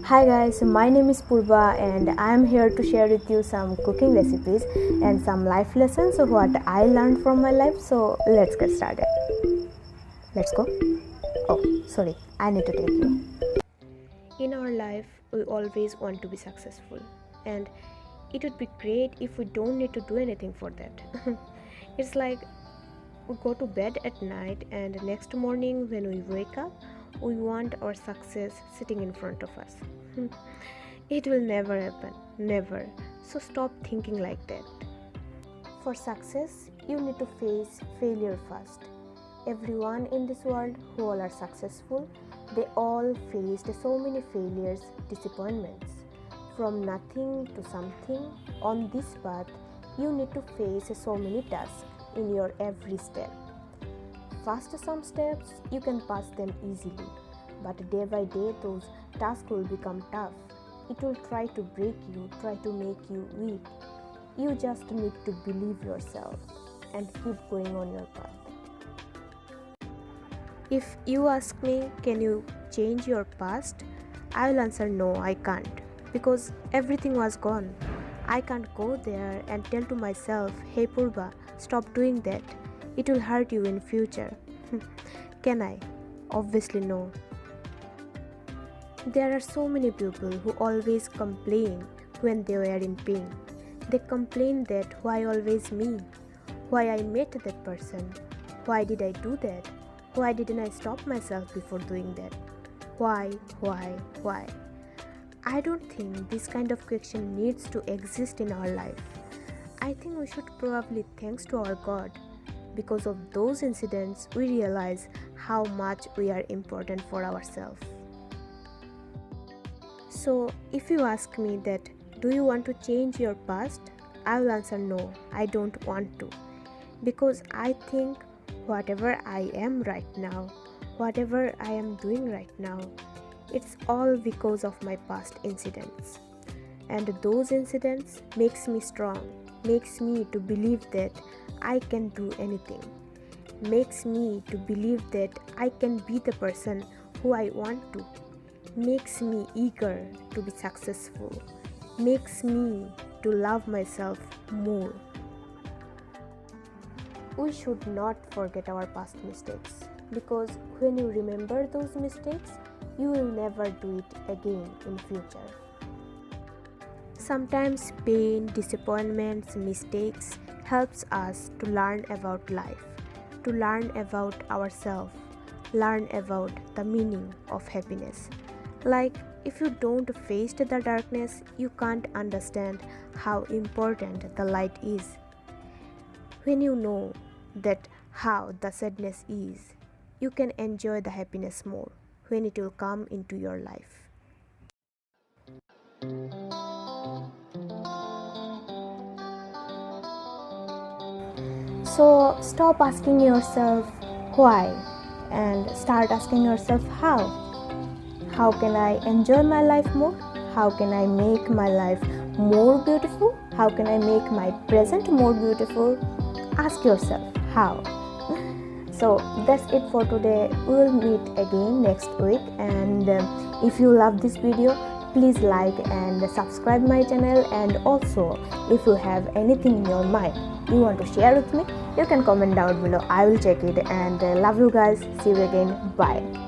Hi guys, my name is Purva and I am here to share with you some cooking recipes and some life lessons of what I learned from my life. So let's get started. Let's go. Oh, sorry, I need to take you. In our life, we always want to be successful, and it would be great if we don't need to do anything for that. It's like we go to bed at night, and next morning when we wake up, we want our success sitting in front of us. It will never happen, never. So stop thinking like that. For success, you need to face failure first. Everyone in this world who all are successful, they all faced so many failures, disappointments. From nothing to something, on this path, you need to face so many tasks in your every step. First, some steps you can pass them easily, but day by day, those tasks will become tough. It will try to break you, try to make you weak. You just need to believe yourself and keep going on your path. If you ask me, can you change your past? I will answer no, I can't, because everything was gone. I can't go there and tell to myself, hey Purva, stop doing that. It will hurt you in future. Can I? Obviously no. There are so many people who always complain when they were in pain. They complain that why always me? Why I met that person? Why did I do that? Why didn't I stop myself before doing that? Why? I don't think this kind of question needs to exist in our life. I think we should probably thanks to our God. Because of those incidents, we realize how much we are important for ourselves. So, if you ask me that, do you want to change your past? I will answer no, I don't want to. Because I think whatever I am right now, whatever I am doing right now, it's all because of my past incidents. And those incidents makes me strong, makes me to believe that I can do anything, makes me to believe that I can be the person who I want to, makes me eager to be successful, makes me to love myself more. We should not forget our past mistakes, because when you remember those mistakes, you will never do it again in future. Sometimes pain, disappointments, mistakes helps us to learn about life, to learn about ourselves, learn about the meaning of happiness. Like if you don't face the darkness, you can't understand how important the light is. When you know that how the sadness is, you can enjoy the happiness more when it will come into your life. So stop asking yourself why and start asking yourself how. How can I enjoy my life more? How can I make my life more beautiful? How can I make my present more beautiful? Ask yourself how. So that's it for today. We will meet again next week, and if you love this video, please like and subscribe my channel. And also, if you have anything in your mind you want to share with me, you can comment down below. I will check it, and love you guys. See you again. Bye.